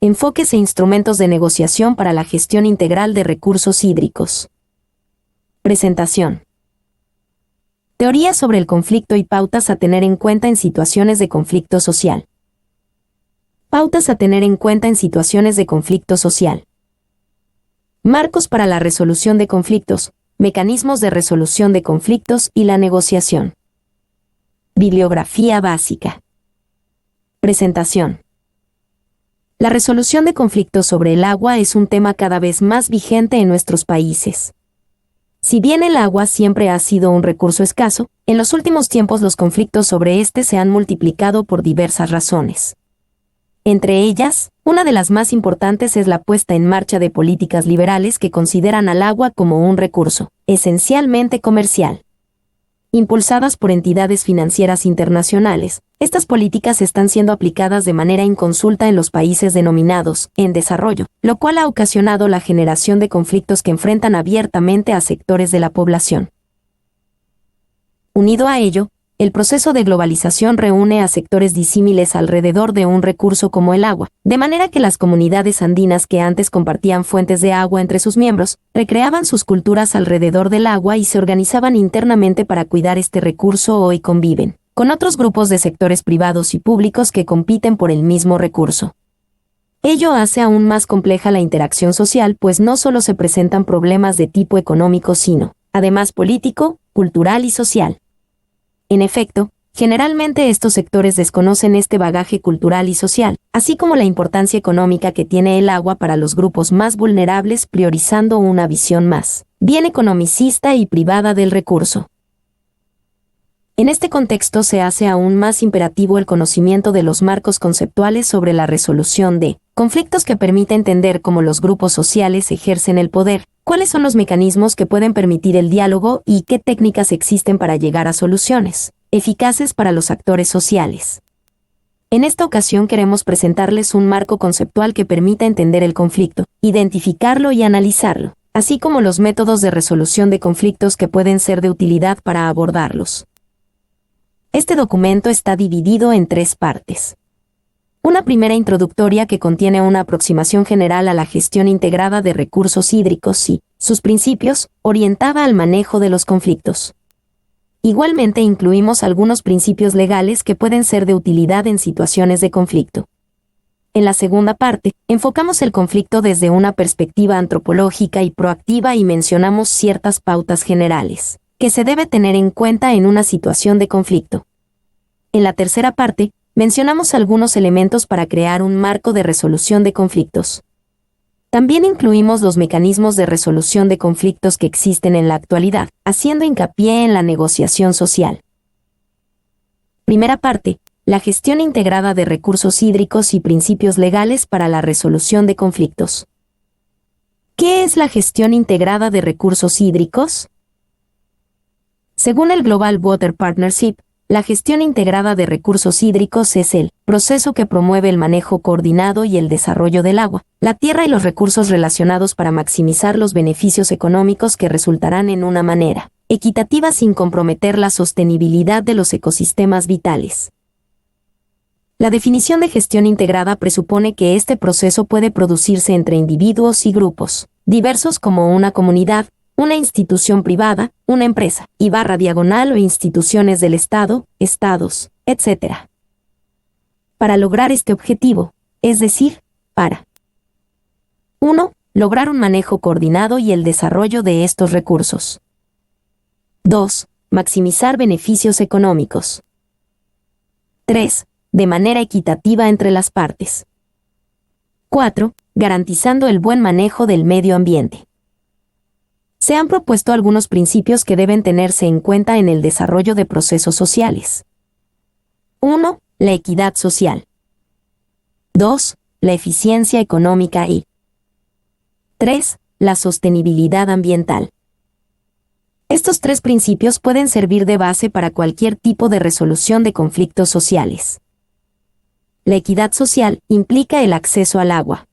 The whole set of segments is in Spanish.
Enfoques e instrumentos de negociación para la gestión integral de recursos hídricos. Presentación. Teoría sobre el conflicto y pautas a tener en cuenta en situaciones de conflicto social. Pautas a tener en cuenta en situaciones de conflicto social. Marcos para la resolución de conflictos, mecanismos de resolución de conflictos y la negociación. Bibliografía básica. Presentación. La resolución de conflictos sobre el agua es un tema cada vez más vigente en nuestros países. Si bien el agua siempre ha sido un recurso escaso, en los últimos tiempos los conflictos sobre este se han multiplicado por diversas razones. Entre ellas, una de las más importantes es la puesta en marcha de políticas liberales que consideran al agua como un recurso, esencialmente comercial. Impulsadas por entidades financieras internacionales, estas políticas están siendo aplicadas de manera inconsulta en los países denominados en desarrollo, lo cual ha ocasionado la generación de conflictos que enfrentan abiertamente a sectores de la población. Unido a ello, el proceso de globalización reúne a sectores disímiles alrededor de un recurso como el agua, de manera que las comunidades andinas que antes compartían fuentes de agua entre sus miembros, recreaban sus culturas alrededor del agua y se organizaban internamente para cuidar este recurso. Hoy conviven con otros grupos de sectores privados y públicos que compiten por el mismo recurso. Ello hace aún más compleja la interacción social, pues no solo se presentan problemas de tipo económico, sino, además, político, cultural y social. En efecto, generalmente estos sectores desconocen este bagaje cultural y social, así como la importancia económica que tiene el agua para los grupos más vulnerables, priorizando una visión más bien economicista y privada del recurso. En este contexto se hace aún más imperativo el conocimiento de los marcos conceptuales sobre la resolución de conflictos que permite entender cómo los grupos sociales ejercen el poder, cuáles son los mecanismos que pueden permitir el diálogo y qué técnicas existen para llegar a soluciones eficaces para los actores sociales. En esta ocasión queremos presentarles un marco conceptual que permita entender el conflicto, identificarlo y analizarlo, así como los métodos de resolución de conflictos que pueden ser de utilidad para abordarlos. Este documento está dividido en 3 partes. Una primera introductoria que contiene una aproximación general a la gestión integrada de recursos hídricos y sus principios, orientada al manejo de los conflictos. Igualmente incluimos algunos principios legales que pueden ser de utilidad en situaciones de conflicto. En la segunda parte, enfocamos el conflicto desde una perspectiva antropológica y proactiva y mencionamos ciertas pautas generales que se debe tener en cuenta en una situación de conflicto. En la tercera parte, mencionamos algunos elementos para crear un marco de resolución de conflictos. También incluimos los mecanismos de resolución de conflictos que existen en la actualidad, haciendo hincapié en la negociación social. Primera parte, la gestión integrada de recursos hídricos y principios legales para la resolución de conflictos. ¿Qué es la gestión integrada de recursos hídricos? Según el Global Water Partnership, la gestión integrada de recursos hídricos es el proceso que promueve el manejo coordinado y el desarrollo del agua, la tierra y los recursos relacionados para maximizar los beneficios económicos que resultarán en una manera equitativa sin comprometer la sostenibilidad de los ecosistemas vitales. La definición de gestión integrada presupone que este proceso puede producirse entre individuos y grupos diversos como una comunidad, una institución privada, una empresa, /diagonal o instituciones del Estado, estados, etc. Para lograr este objetivo, es decir, para 1. Lograr un manejo coordinado y el desarrollo de estos recursos. 2. Maximizar beneficios económicos. 3. De manera equitativa entre las partes. 4. Garantizando el buen manejo del medio ambiente. Se han propuesto algunos principios que deben tenerse en cuenta en el desarrollo de procesos sociales. 1. La equidad social. 2. La eficiencia económica y 3. La sostenibilidad ambiental. Estos 3 principios pueden servir de base para cualquier tipo de resolución de conflictos sociales. La equidad social implica el acceso al agua.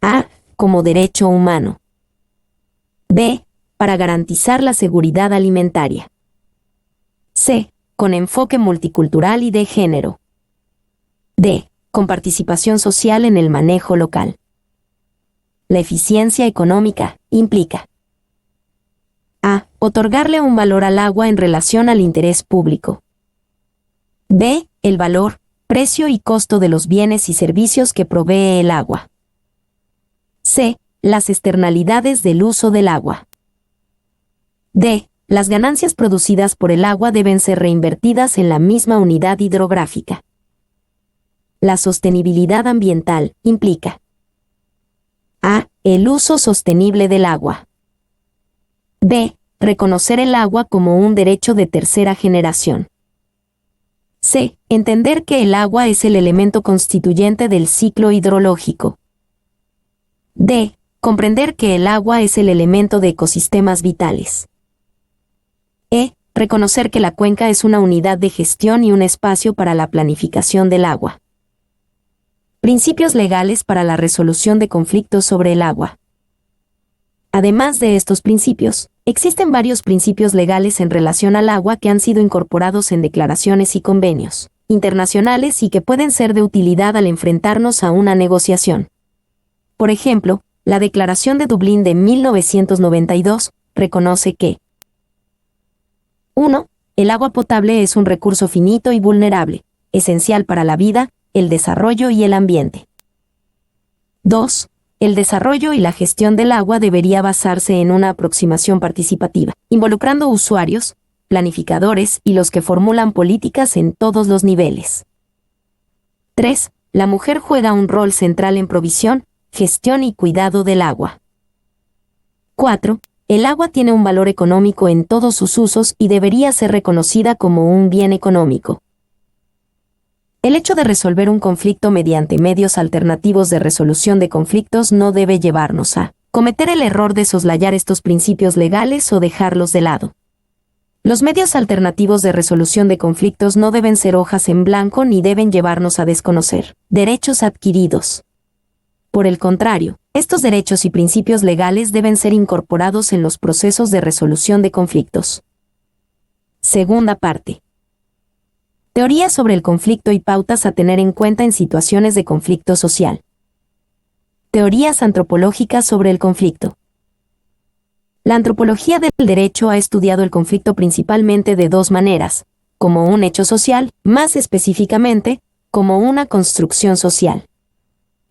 A. Como derecho humano. B. Para garantizar la seguridad alimentaria. C. Con enfoque multicultural y de género. D. con participación social en el manejo local. La eficiencia económica implica a. Otorgarle un valor al agua en relación al interés público. B. El valor, precio y costo de los bienes y servicios que provee el agua. C. Las externalidades del uso del agua. D. Las ganancias producidas por el agua deben ser reinvertidas en la misma unidad hidrográfica. La sostenibilidad ambiental implica a. El uso sostenible del agua. B. Reconocer el agua como un derecho de tercera generación. C. Entender que el agua es el elemento constituyente del ciclo hidrológico. D. Comprender que el agua es el elemento de ecosistemas vitales. E. Reconocer que la cuenca es una unidad de gestión y un espacio para la planificación del agua. Principios legales para la resolución de conflictos sobre el agua. Además de estos principios, existen varios principios legales en relación al agua que han sido incorporados en declaraciones y convenios internacionales y que pueden ser de utilidad al enfrentarnos a una negociación. Por ejemplo, la Declaración de Dublín de 1992 reconoce que 1. El agua potable es un recurso finito y vulnerable, esencial para la vida, el desarrollo y el ambiente. 2. El desarrollo y la gestión del agua debería basarse en una aproximación participativa, involucrando usuarios, planificadores y los que formulan políticas en todos los niveles. 3. La mujer juega un rol central en provisión, gestión y cuidado del agua. 4. El agua tiene un valor económico en todos sus usos y debería ser reconocida como un bien económico. El hecho de resolver un conflicto mediante medios alternativos de resolución de conflictos no debe llevarnos a cometer el error de soslayar estos principios legales o dejarlos de lado. Los medios alternativos de resolución de conflictos no deben ser hojas en blanco ni deben llevarnos a desconocer derechos adquiridos. Por el contrario, estos derechos y principios legales deben ser incorporados en los procesos de resolución de conflictos. Segunda parte. Teoría sobre el conflicto y pautas a tener en cuenta en situaciones de conflicto social. Teorías antropológicas sobre el conflicto. La antropología del derecho ha estudiado el conflicto principalmente de dos maneras, como un hecho social, más específicamente, como una construcción social.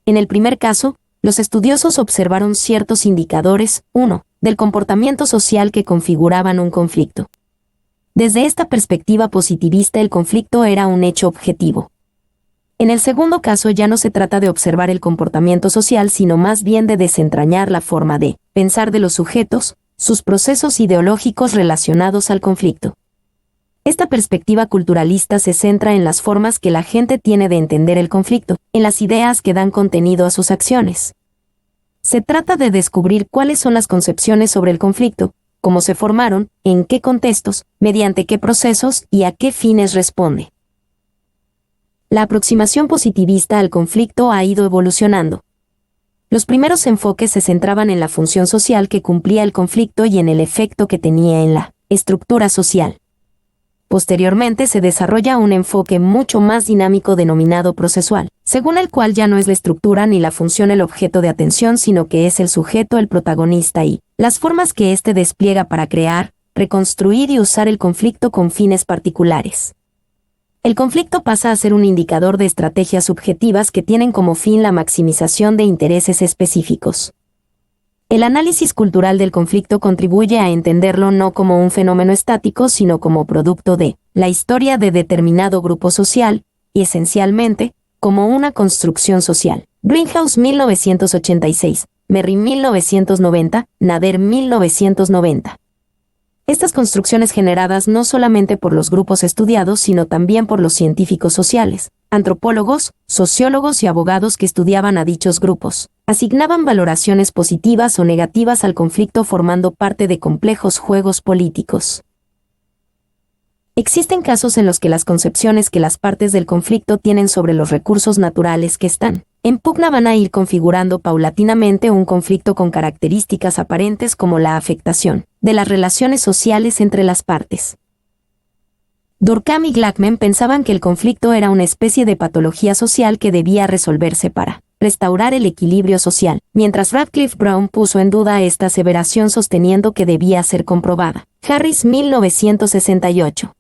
En el primer caso, los estudiosos observaron ciertos indicadores, 1, del comportamiento social que configuraban un conflicto. Desde esta perspectiva positivista, el conflicto era un hecho objetivo. En el segundo caso ya no se trata de observar el comportamiento social, sino más bien de desentrañar la forma de pensar de los sujetos, sus procesos ideológicos relacionados al conflicto. Esta perspectiva culturalista se centra en las formas que la gente tiene de entender el conflicto, en las ideas que dan contenido a sus acciones. Se trata de descubrir cuáles son las concepciones sobre el conflicto, cómo se formaron, en qué contextos, mediante qué procesos y a qué fines responde. La aproximación positivista al conflicto ha ido evolucionando. Los primeros enfoques se centraban en la función social que cumplía el conflicto y en el efecto que tenía en la estructura social. Posteriormente se desarrolla un enfoque mucho más dinámico denominado procesual, según el cual ya no es la estructura ni la función el objeto de atención, sino que es el sujeto el protagonista y las formas que éste despliega para crear, reconstruir y usar el conflicto con fines particulares. El conflicto pasa a ser un indicador de estrategias subjetivas que tienen como fin la maximización de intereses específicos. El análisis cultural del conflicto contribuye a entenderlo no como un fenómeno estático, sino como producto de la historia de determinado grupo social, y esencialmente, como una construcción social. Greenhouse 1986, Merry 1990, Nader 1990. Estas construcciones generadas no solamente por los grupos estudiados, sino también por los científicos sociales, antropólogos, sociólogos y abogados que estudiaban a dichos grupos, asignaban valoraciones positivas o negativas al conflicto formando parte de complejos juegos políticos. Existen casos en los que las concepciones que las partes del conflicto tienen sobre los recursos naturales que están en pugna van a ir configurando paulatinamente un conflicto con características aparentes como la afectación de las relaciones sociales entre las partes. Durkheim y Glackman pensaban que el conflicto era una especie de patología social que debía resolverse para restaurar el equilibrio social, mientras Radcliffe Brown puso en duda esta aseveración sosteniendo que debía ser comprobada. Harris, 1968.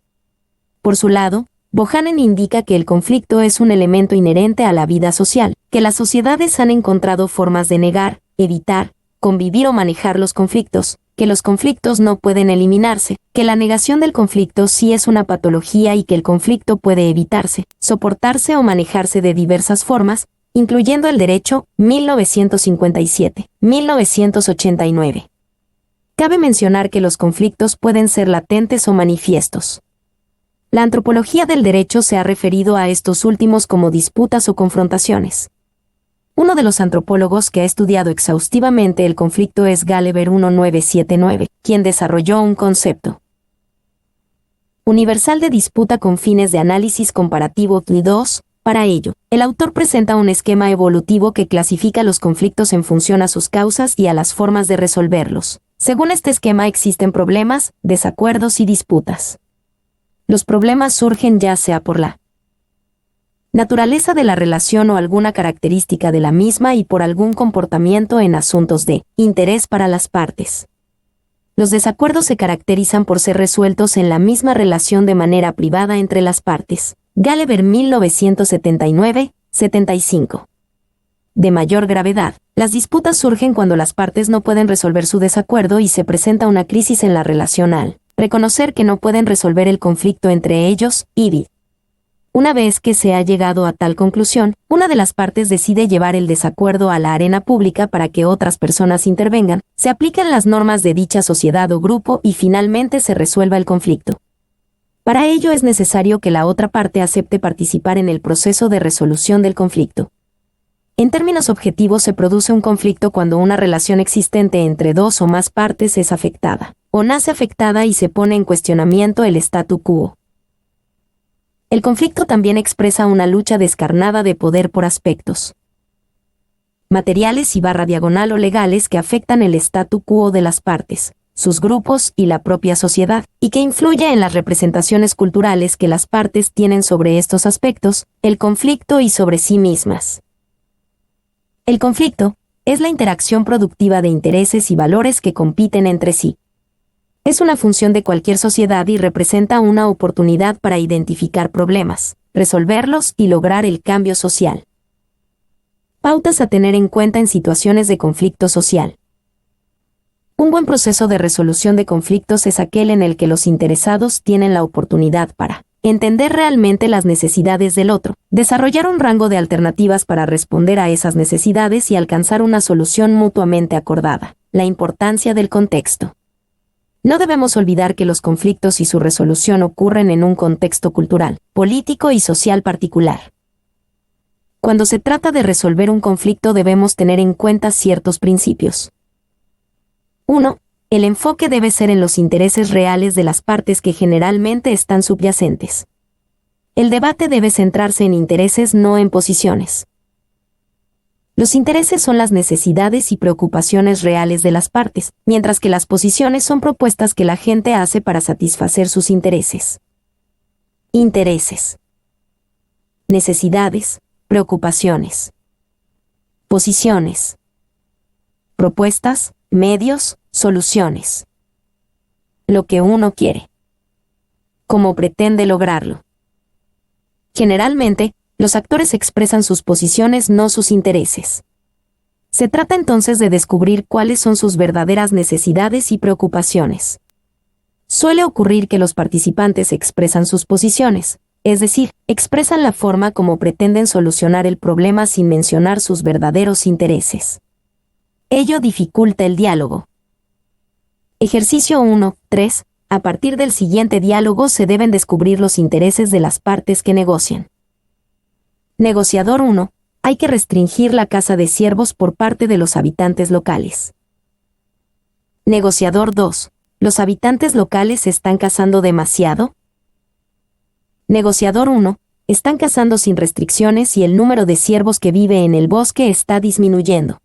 Por su lado, Bohannon indica que el conflicto es un elemento inherente a la vida social, que las sociedades han encontrado formas de negar, evitar, convivir o manejar los conflictos, que los conflictos no pueden eliminarse, que la negación del conflicto sí es una patología y que el conflicto puede evitarse, soportarse o manejarse de diversas formas, incluyendo el derecho, 1957, 1989. Cabe mencionar que los conflictos pueden ser latentes o manifiestos. La antropología del derecho se ha referido a estos últimos como disputas o confrontaciones. Uno de los antropólogos que ha estudiado exhaustivamente el conflicto es Gallagher 1979, quien desarrolló un concepto universal de disputa con fines de análisis comparativo (2). Para ello, el autor presenta un esquema evolutivo que clasifica los conflictos en función a sus causas y a las formas de resolverlos. Según este esquema existen problemas, desacuerdos y disputas. Los problemas surgen ya sea por la naturaleza de la relación o alguna característica de la misma y por algún comportamiento en asuntos de interés para las partes. Los desacuerdos se caracterizan por ser resueltos en la misma relación de manera privada entre las partes. Gallagher 1979, 75. De mayor gravedad, las disputas surgen cuando las partes no pueden resolver su desacuerdo y se presenta una crisis en la relación al reconocer que no pueden resolver el conflicto entre ellos, y una vez que se ha llegado a tal conclusión, una de las partes decide llevar el desacuerdo a la arena pública para que otras personas intervengan, se apliquen las normas de dicha sociedad o grupo y finalmente se resuelva el conflicto. Para ello es necesario que la otra parte acepte participar en el proceso de resolución del conflicto. En términos objetivos se produce un conflicto cuando una relación existente entre dos o más partes es afectada, o nace afectada y se pone en cuestionamiento el statu quo. El conflicto también expresa una lucha descarnada de poder por aspectos materiales y /diagonal o legales que afectan el statu quo de las partes, sus grupos y la propia sociedad, y que influye en las representaciones culturales que las partes tienen sobre estos aspectos, el conflicto y sobre sí mismas. El conflicto es la interacción productiva de intereses y valores que compiten entre sí. Es una función de cualquier sociedad y representa una oportunidad para identificar problemas, resolverlos y lograr el cambio social. Pautas a tener en cuenta en situaciones de conflicto social. Un buen proceso de resolución de conflictos es aquel en el que los interesados tienen la oportunidad para entender realmente las necesidades del otro, desarrollar un rango de alternativas para responder a esas necesidades y alcanzar una solución mutuamente acordada. La importancia del contexto. No debemos olvidar que los conflictos y su resolución ocurren en un contexto cultural, político y social particular. Cuando se trata de resolver un conflicto debemos tener en cuenta ciertos principios. 1. El enfoque debe ser en los intereses reales de las partes que generalmente están subyacentes. El debate debe centrarse en intereses, no en posiciones. Los intereses son las necesidades y preocupaciones reales de las partes, mientras que las posiciones son propuestas que la gente hace para satisfacer sus intereses. Intereses. Necesidades, preocupaciones. Posiciones. Propuestas, medios, soluciones. Lo que uno quiere. Cómo pretende lograrlo. Generalmente, los actores expresan sus posiciones, no sus intereses. Se trata entonces de descubrir cuáles son sus verdaderas necesidades y preocupaciones. Suele ocurrir que los participantes expresan sus posiciones, es decir, expresan la forma como pretenden solucionar el problema sin mencionar sus verdaderos intereses. Ello dificulta el diálogo. Ejercicio 1.3. A partir del siguiente diálogo se deben descubrir los intereses de las partes que negocian. Negociador 1. Hay que restringir la caza de ciervos por parte de los habitantes locales. Negociador 2. ¿Los habitantes locales están cazando demasiado? Negociador 1. Están cazando sin restricciones y el número de ciervos que vive en el bosque está disminuyendo.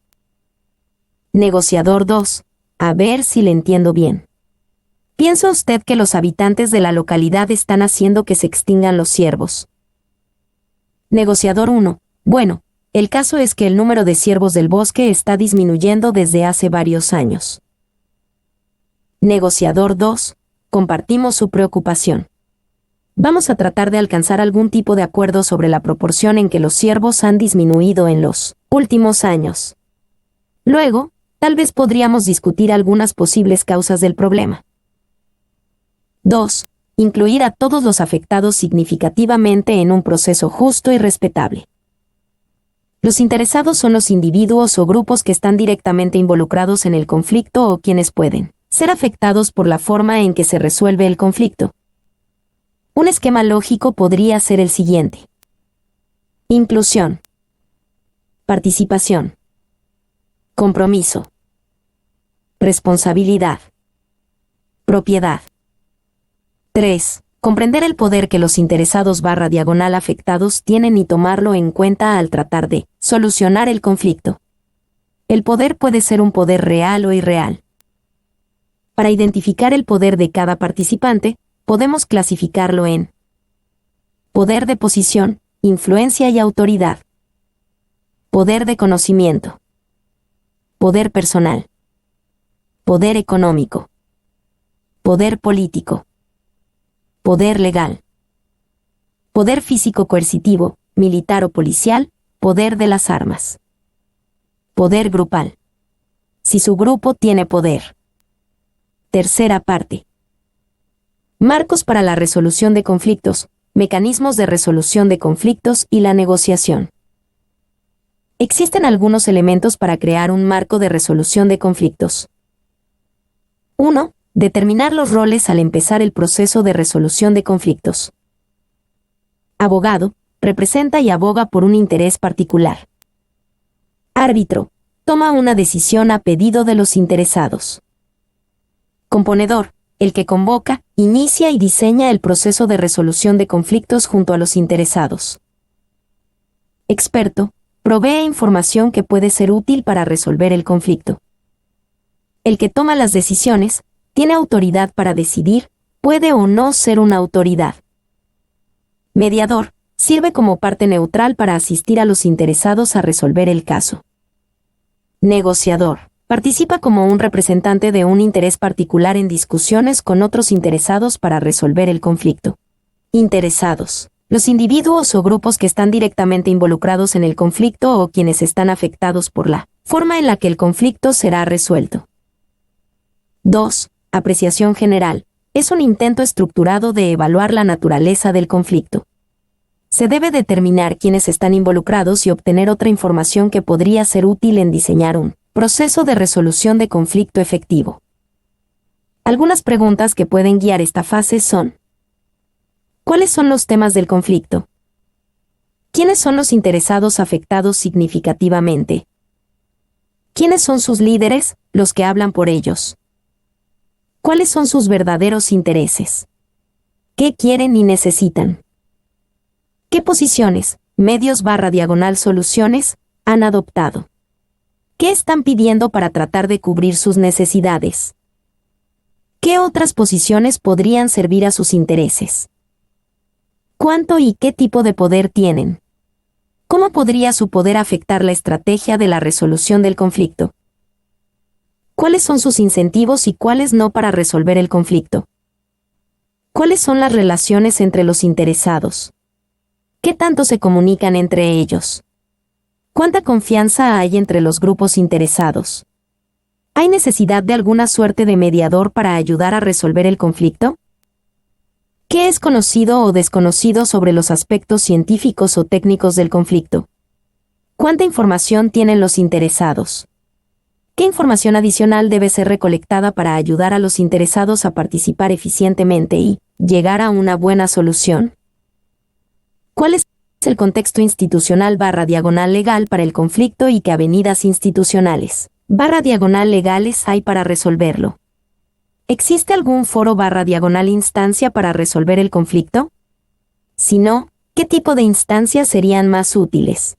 Negociador 2. A ver si le entiendo bien. ¿Piensa usted que los habitantes de la localidad están haciendo que se extingan los ciervos? Negociador 1. Bueno, el caso es que el número de ciervos del bosque está disminuyendo desde hace varios años. Negociador 2. Compartimos su preocupación. Vamos a tratar de alcanzar algún tipo de acuerdo sobre la proporción en que los ciervos han disminuido en los últimos años. Luego, tal vez podríamos discutir algunas posibles causas del problema. 2. Incluir a todos los afectados significativamente en un proceso justo y respetable. Los interesados son los individuos o grupos que están directamente involucrados en el conflicto o quienes pueden ser afectados por la forma en que se resuelve el conflicto. Un esquema lógico podría ser el siguiente: inclusión, participación, compromiso, responsabilidad, propiedad. 3. Comprender el poder que los interesados / afectados tienen y tomarlo en cuenta al tratar de solucionar el conflicto. El poder puede ser un poder real o irreal. Para identificar el poder de cada participante, podemos clasificarlo en poder de posición, influencia y autoridad, poder de conocimiento, poder personal, poder económico, poder político, poder legal, poder físico coercitivo, militar o policial, poder de las armas, poder grupal, si su grupo tiene poder. Tercera parte. Marcos para la resolución de conflictos, mecanismos de resolución de conflictos y la negociación. Existen algunos elementos para crear un marco de resolución de conflictos. 1. Determinar los roles al empezar el proceso de resolución de conflictos. Abogado, representa y aboga por un interés particular. Árbitro, toma una decisión a pedido de los interesados. Componedor, el que convoca, inicia y diseña el proceso de resolución de conflictos junto a los interesados. Experto, provee información que puede ser útil para resolver el conflicto. El que toma las decisiones, tiene autoridad para decidir, puede o no ser una autoridad. Mediador, sirve como parte neutral para asistir a los interesados a resolver el caso. Negociador, participa como un representante de un interés particular en discusiones con otros interesados para resolver el conflicto. Interesados, los individuos o grupos que están directamente involucrados en el conflicto o quienes están afectados por la forma en la que el conflicto será resuelto. 2. Apreciación general. Es un intento estructurado de evaluar la naturaleza del conflicto. Se debe determinar quiénes están involucrados y obtener otra información que podría ser útil en diseñar un proceso de resolución de conflicto efectivo. Algunas preguntas que pueden guiar esta fase son: ¿cuáles son los temas del conflicto? ¿Quiénes son los interesados afectados significativamente? ¿Quiénes son sus líderes, los que hablan por ellos? ¿Cuáles son sus verdaderos intereses? ¿Qué quieren y necesitan? ¿Qué posiciones, medios / soluciones, han adoptado? ¿Qué están pidiendo para tratar de cubrir sus necesidades? ¿Qué otras posiciones podrían servir a sus intereses? ¿Cuánto y qué tipo de poder tienen? ¿Cómo podría su poder afectar la estrategia de la resolución del conflicto? ¿Cuáles son sus incentivos y cuáles no para resolver el conflicto? ¿Cuáles son las relaciones entre los interesados? ¿Qué tanto se comunican entre ellos? ¿Cuánta confianza hay entre los grupos interesados? ¿Hay necesidad de alguna suerte de mediador para ayudar a resolver el conflicto? ¿Qué es conocido o desconocido sobre los aspectos científicos o técnicos del conflicto? ¿Cuánta información tienen los interesados? ¿Qué información adicional debe ser recolectada para ayudar a los interesados a participar eficientemente y llegar a una buena solución? ¿Cuál es el contexto institucional / legal para el conflicto y qué avenidas institucionales / legales hay para resolverlo? ¿Existe algún foro / instancia para resolver el conflicto? Si no, ¿qué tipo de instancias serían más útiles?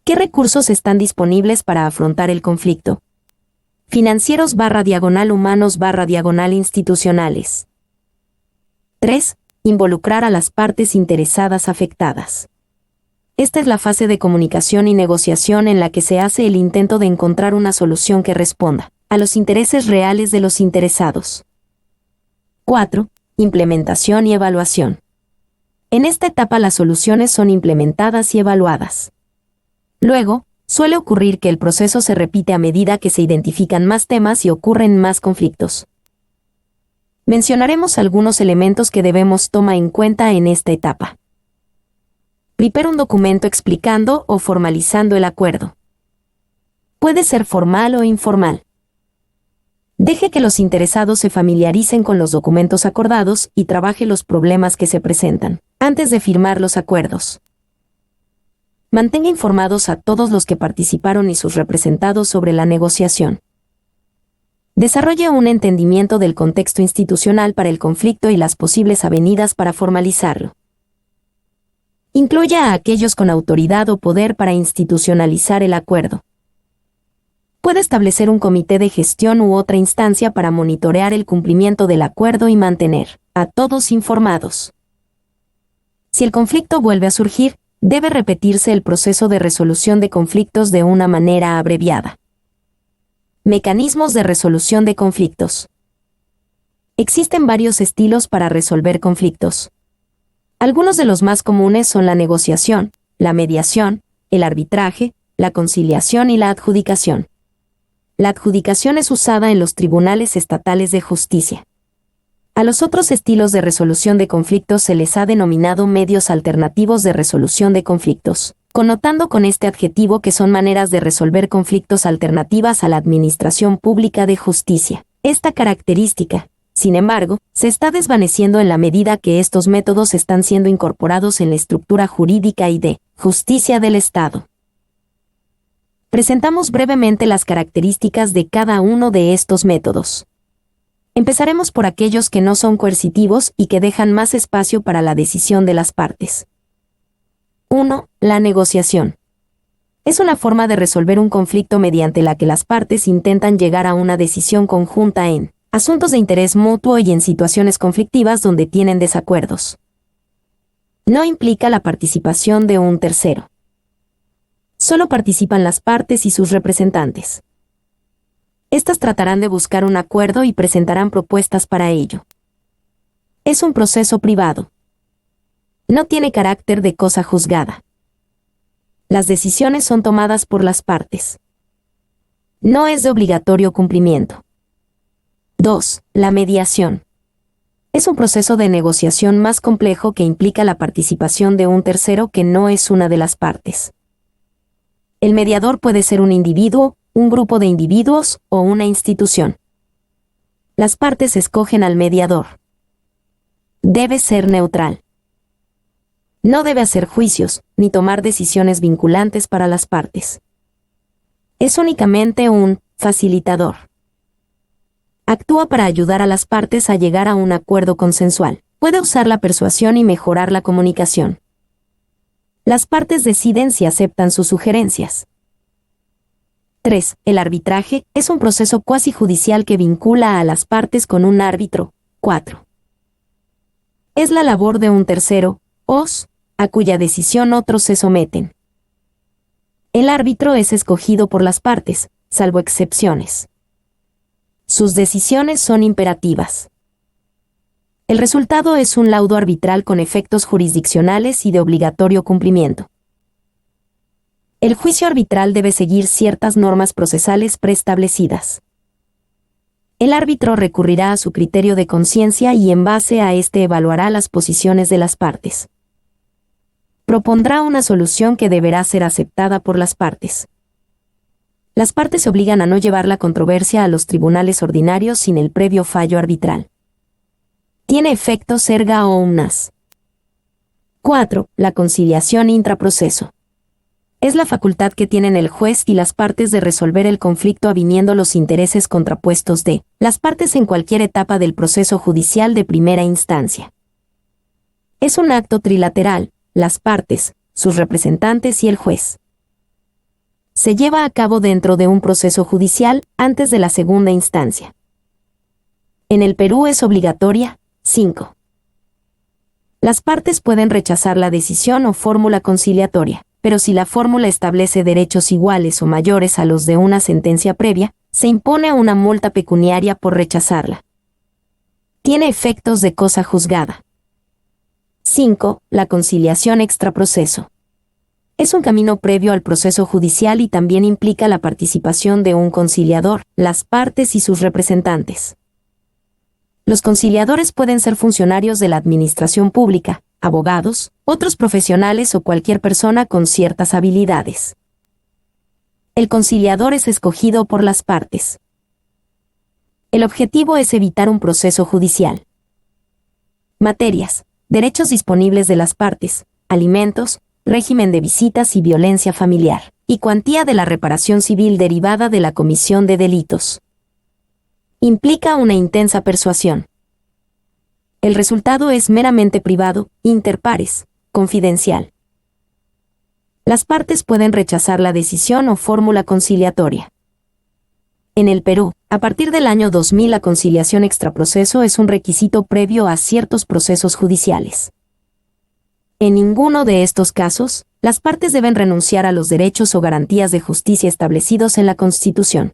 ¿Qué recursos están disponibles para afrontar el conflicto? financieros/humanos/institucionales. 3. Involucrar a las partes interesadas afectadas. Esta es la fase de comunicación y negociación en la que se hace el intento de encontrar una solución que responda a los intereses reales de los interesados. 4. Implementación y evaluación. En esta etapa las soluciones son implementadas y evaluadas. Luego, suele ocurrir que el proceso se repite a medida que se identifican más temas y ocurren más conflictos. Mencionaremos algunos elementos que debemos tomar en cuenta en esta etapa. Prepara un documento explicando o formalizando el acuerdo. Puede ser formal o informal. Deje que los interesados se familiaricen con los documentos acordados y trabaje los problemas que se presentan antes de firmar los acuerdos. Mantenga informados a todos los que participaron y sus representados sobre la negociación. Desarrolle un entendimiento del contexto institucional para el conflicto y las posibles avenidas para formalizarlo. Incluya a aquellos con autoridad o poder para institucionalizar el acuerdo. Puede establecer un comité de gestión u otra instancia para monitorear el cumplimiento del acuerdo y mantener a todos informados. Si el conflicto vuelve a surgir, debe repetirse el proceso de resolución de conflictos de una manera abreviada. Mecanismos de resolución de conflictos. Existen varios estilos para resolver conflictos. Algunos de los más comunes son la negociación, la mediación, el arbitraje, la conciliación y la adjudicación. La adjudicación es usada en los tribunales estatales de justicia. A los otros estilos de resolución de conflictos se les ha denominado medios alternativos de resolución de conflictos, connotando con este adjetivo que son maneras de resolver conflictos alternativas a la administración pública de justicia. Esta característica, sin embargo, se está desvaneciendo en la medida que estos métodos están siendo incorporados en la estructura jurídica y de justicia del Estado. Presentamos brevemente las características de cada uno de estos métodos. Empezaremos por aquellos que no son coercitivos y que dejan más espacio para la decisión de las partes. 1. La negociación. Es una forma de resolver un conflicto mediante la que las partes intentan llegar a una decisión conjunta en asuntos de interés mutuo y en situaciones conflictivas donde tienen desacuerdos. No implica la participación de un tercero. Solo participan las partes y sus representantes. Estas tratarán de buscar un acuerdo y presentarán propuestas para ello. Es un proceso privado. No tiene carácter de cosa juzgada. Las decisiones son tomadas por las partes. No es de obligatorio cumplimiento. 2. La mediación. Es un proceso de negociación más complejo que implica la participación de un tercero que no es una de las partes. El mediador puede ser un individuo, un grupo de individuos o una institución. Las partes escogen al mediador. Debe ser neutral. No debe hacer juicios, ni tomar decisiones vinculantes para las partes. Es únicamente un facilitador. Actúa para ayudar a las partes a llegar a un acuerdo consensual. Puede usar la persuasión y mejorar la comunicación. Las partes deciden si aceptan sus sugerencias. 3. El arbitraje es un proceso cuasi judicial que vincula a las partes con un árbitro. 4. Es la labor de un tercero, OS, a cuya decisión otros se someten. El árbitro es escogido por las partes, salvo excepciones. Sus decisiones son imperativas. El resultado es un laudo arbitral con efectos jurisdiccionales y de obligatorio cumplimiento. El juicio arbitral debe seguir ciertas normas procesales preestablecidas. El árbitro recurrirá a su criterio de conciencia y en base a este evaluará las posiciones de las partes. Propondrá una solución que deberá ser aceptada por las partes. Las partes se obligan a no llevar la controversia a los tribunales ordinarios sin el previo fallo arbitral. Tiene efectos erga omnes. 4. La conciliación intraproceso. Es la facultad que tienen el juez y las partes de resolver el conflicto aviniendo los intereses contrapuestos de las partes en cualquier etapa del proceso judicial de primera instancia. Es un acto trilateral, las partes, sus representantes y el juez. se lleva a cabo dentro de un proceso judicial antes de la segunda instancia. En el Perú es obligatoria. 5. Las partes pueden rechazar la decisión o fórmula conciliatoria, pero si la fórmula establece derechos iguales o mayores a los de una sentencia previa, se impone una multa pecuniaria por rechazarla. Tiene efectos de cosa juzgada. 5. La conciliación extraproceso. Es un camino previo al proceso judicial y también implica la participación de un conciliador, las partes y sus representantes. Los conciliadores pueden ser funcionarios de la administración pública, abogados, otros profesionales o cualquier persona con ciertas habilidades. El conciliador es escogido por las partes. El objetivo es evitar un proceso judicial. Materias: derechos disponibles de las partes, alimentos, régimen de visitas y violencia familiar, y cuantía de la reparación civil derivada de la comisión de delitos. Implica una intensa persuasión. El resultado es meramente privado, inter pares, confidencial. Las partes pueden rechazar la decisión o fórmula conciliatoria. En el Perú, a partir del año 2000 la conciliación extraproceso es un requisito previo a ciertos procesos judiciales. En ninguno de estos casos, las partes deben renunciar a los derechos o garantías de justicia establecidos en la Constitución.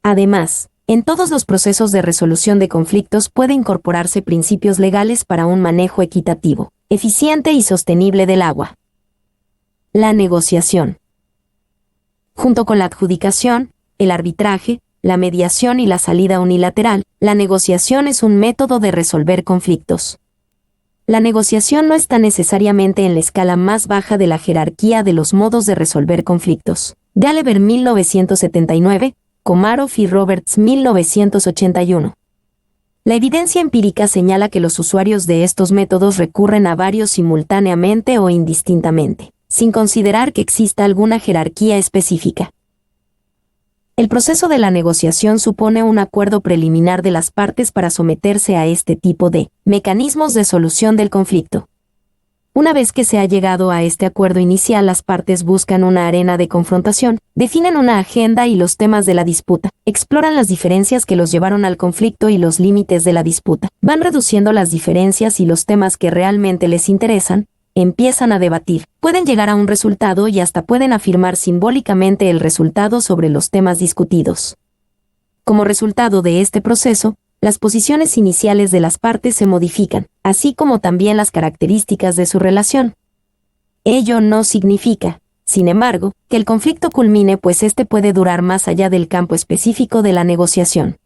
Además, en todos los procesos de resolución de conflictos puede incorporarse principios legales para un manejo equitativo, eficiente y sostenible del agua. La negociación. Junto con la adjudicación, el arbitraje, la mediación y la salida unilateral, la negociación es un método de resolver conflictos. La negociación no está necesariamente en la escala más baja de la jerarquía de los modos de resolver conflictos. Gallagher 1979, Komarov y Roberts 1981. La evidencia empírica señala que los usuarios de estos métodos recurren a varios simultáneamente o indistintamente, sin considerar que exista alguna jerarquía específica. El proceso de la negociación supone un acuerdo preliminar de las partes para someterse a este tipo de mecanismos de solución del conflicto. Una vez que se ha llegado a este acuerdo inicial, las partes buscan una arena de confrontación, definen una agenda y los temas de la disputa, exploran las diferencias que los llevaron al conflicto y los límites de la disputa, van reduciendo las diferencias y los temas que realmente les interesan, empiezan a debatir, pueden llegar a un resultado y hasta pueden afirmar simbólicamente el resultado sobre los temas discutidos. Como resultado de este proceso, las posiciones iniciales de las partes se modifican, así como también las características de su relación. Ello no significa, sin embargo, que el conflicto culmine, pues este puede durar más allá del campo específico de la negociación.